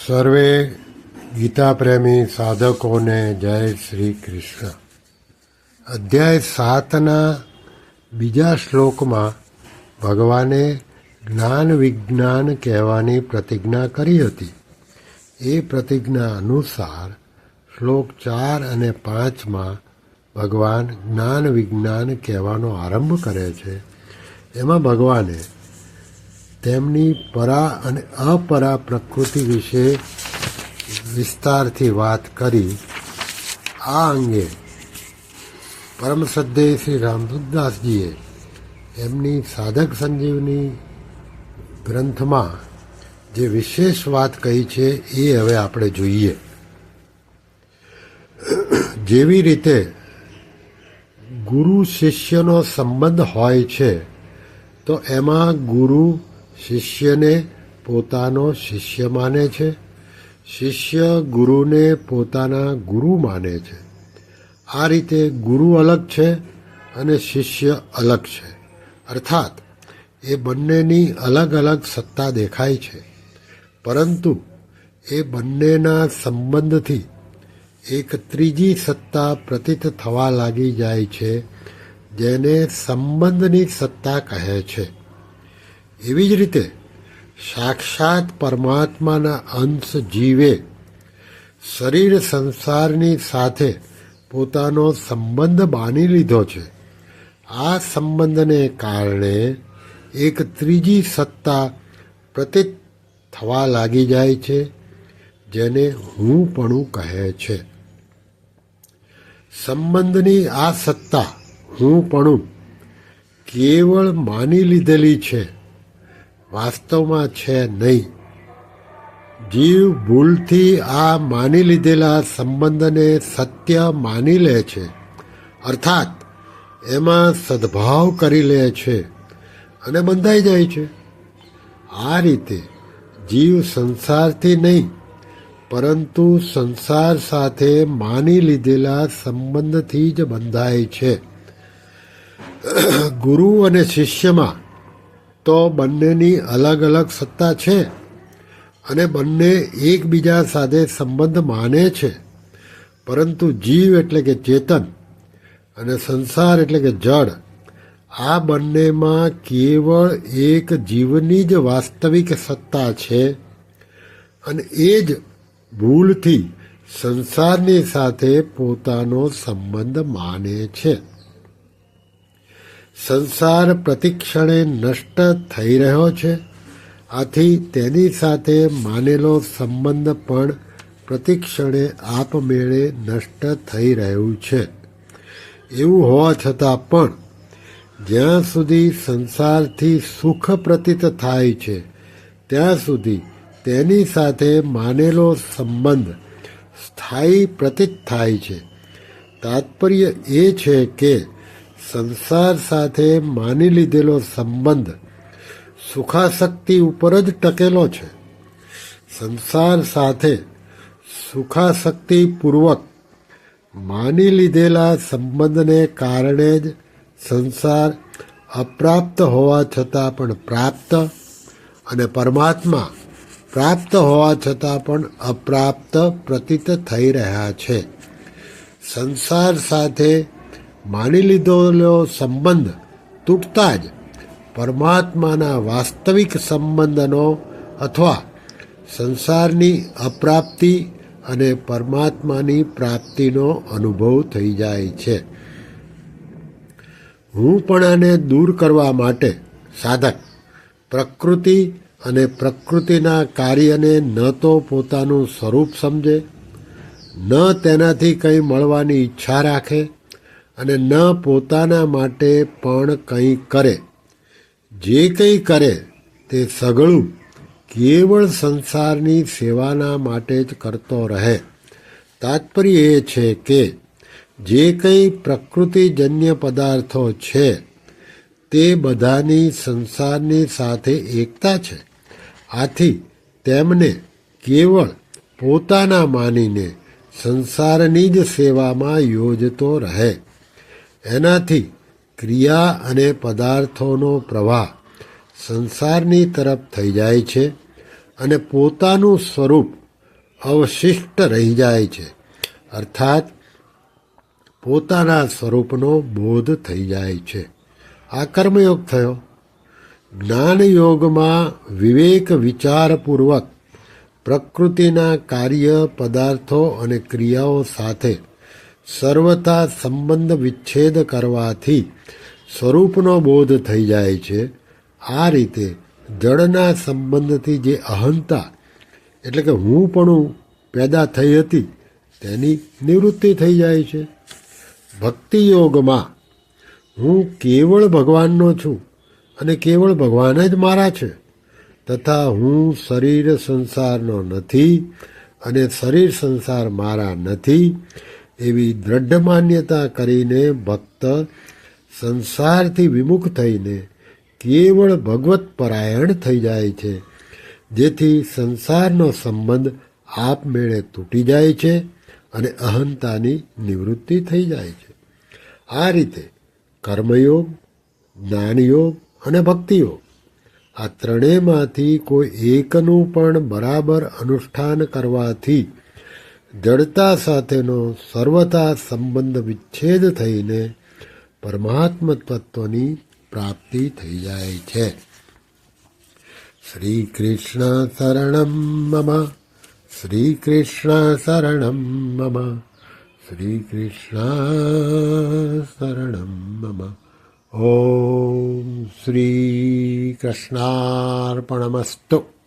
સર્વે ગીતા પ્રેમી સાધકોને જય શ્રી કૃષ્ણ. અધ્યાય 7ના બીજા શ્લોકમાં ભગવાને જ્ઞાન વિજ્ઞાન કહેવાની પ્રતિજ્ઞા કરી હતી. એ પ્રતિજ્ઞા અનુસાર શ્લોક 4 અને 5માં ભગવાન જ્ઞાન વિજ્ઞાન કહેવાનો આરંભ કરે છે. એમાં ભગવાને તેમની પરા અને અપરા પ્રકૃતિ વિશે વિસ્તારથી વાત કરી. આ અંગે પરમ શ્રદ્ધેય શ્રી રામસુખદાસજીએ એમની સાધક સંજીવની ગ્રંથમાં જે વિશેષ વાત કહી છે એ હવે આપણે જોઈએ. જેવી રીતે ગુરુ શિષ્યનો સંબંધ હોય છે તો એમાં ગુરુ શિષ્યને પોતાનો શિષ્ય માને છે, શિષ્ય ગુરુને પોતાના ગુરુ માને છે. આ રીતે ગુરુ અલગ છે અને શિષ્ય અલગ છે. અર્થાત એ બંનેની અલગ અલગ સત્તા દેખાય છે, પરંતુ એ બંનેના સંબંધથી એક ત્રીજી સત્તા પ્રતીત થવા લાગી જાય છે, જેને સંબંધની સત્તા કહે છે. એવી જ રીતે સાક્ષાત પરમાત્માના અંશ જીવે શરીર સંસારની સાથે પોતાનો સંબંધ બાંધી લીધો છે. આ સંબંધને કારણે એક ત્રીજી સત્તા પ્રતીત થવા લાગી જાય છે, જેને હુંપણું કહે છે. સંબંધની આ સત્તા હુંપણું કેવળ માની લીધેલી છે, વાસ્તવમાં છે નહીં. જીવ ભૂલથી આ માની લીધેલા સંબંધને સત્ય માની લે છે, અર્થાત એમાં સદભાવ કરી લે છે અને બંધાઈ જાય છે. આ રીતે જીવ સંસારથી નહીં, પરંતુ સંસાર સાથે માની લીધેલા સંબંધથી જ બંધાય છે. ગુરુ અને શિષ્યમાં તો બંનેની અલગ અલગ સત્તા છે અને બંને એકબીજા સાથે સંબંધ માને છે, પરંતુ જીવ એટલે કે ચેતન અને સંસાર એટલે કે જડ, આ બંનેમાં કેવળ એક જીવની જ વાસ્તવિક સત્તા છે અને એ જ ભૂલથી સંસારની સાથે પોતાનો સંબંધ માને છે. સંસાર પ્રતિક્ષણે નષ્ટ થઈ રહ્યો છે, આથી તેની સાથે માનેલો સંબંધ પણ પ્રતિક્ષણે આપમેળે નષ્ટ થઈ રહ્યું છે. એવું હોવા છતાં પણ જ્યાં સુધી સંસારથી સુખ પ્રતીત થાય છે ત્યાં સુધી તેની સાથે માનેલો સંબંધ સ્થાયી પ્રતીત થાય છે. તાત્પર્ય એ છે કે સંસાર સાથે માની લીધેલો સંબંધ સુખાસક્તિ ઉપર જ ટકેલો છે. સંસાર સાથે સુખાસક્તિપૂર્વક માની લીધેલા સંબંધને કારણે જ સંસાર અપ્રાપ્ત હોવા છતાં પણ પ્રાપ્ત અને પરમાત્મા પ્રાપ્ત હોવા છતાં પણ અપ્રાપ્ત પ્રતીત થઈ રહ્યા છે. સંસાર સાથે માની લીધેલો સંબંધ તૂટતા જ પરમાત્માના વાસ્તવિક સંબંધનો અથવા સંસારની અપ્રાપ્તિ અને પરમાત્માની પ્રાપ્તિનો અનુભવ થઈ જાય છે. હુંપણાને દૂર કરવા માટે સાધક પ્રકૃતિ અને પ્રકૃતિના કાર્યને ન તો પોતાનું સ્વરૂપ સમજે, ન તેનાથી કંઈ મળવાની ઈચ્છા રાખે અને ન પોતાના માટે પણ કંઈ કરે. જે કંઈ કરે તે સઘળું કેવળ સંસારની સેવાના માટે જ કરતો રહે. તાત્પર્ય એ છે કે જે કંઈ પ્રકૃતિજન્ય પદાર્થો છે તે બધાની સંસારની સાથે એકતા છે. આથી તેમને કેવળ પોતાના માનીને સંસારની જ સેવામાં યોજતો રહે. એનાથી ક્રિયા અને પદાર્થોનો પ્રવાહ સંસારની તરફ થઈ જાય છે અને પોતાનું સ્વરૂપ અવશિષ્ટ રહી જાય છે, અર્થાત પોતાના સ્વરૂપનો બોધ થઈ જાય છે. આ કર્મયોગ થયો. જ્ઞાનયોગમાં વિવેક વિચારપૂર્વક પ્રકૃતિના કાર્ય, પદાર્થો અને ક્રિયાઓ સાથે સર્વથા સંબંધ વિચ્છેદ કરવાથી સ્વરૂપનો બોધ થઈ જાય છે. આ રીતે જડના સંબંધથી જે અહંતા એટલે કે હુંપણું પેદા થઈ હતી તેની નિવૃત્તિ થઈ જાય છે. ભક્તિ યોગમાં હું કેવળ ભગવાનનો છું અને કેવળ ભગવાન જ મારા છે તથા હું શરીર સંસારનો નથી અને શરીર સંસાર મારા નથી એવી દ્રઢ માન્યતા કરીને ભક્ત સંસારથી વિમુખ થઈને કેવળ ભગવત પરાયણ થઈ જાય છે, જેથી સંસારનો સંબંધ આપમેળે તૂટી જાય છે અને અહંતાની નિવૃત્તિ થઈ જાય છે. આ રીતે કર્મયોગ, જ્ઞાનયોગ અને ભક્તિયોગ આ ત્રણેયમાંથી કોઈ એકનું પણ બરાબર અનુષ્ઠાન કરવાથી જડતા સાથેનો સર્વથા સંબંધ વિચ્છેદ થઈને પરમાત્મ તત્વની પ્રાપ્તિ થઈ જાય છે. શ્રી કૃષ્ણ શરણમ મમ, શ્રી કૃષ્ણ શરણમ મમ, શ્રી કૃષ્ણ શરણમ મમ. ઓમ શ્રી કૃષ્ણાર્પણમસ્તુ.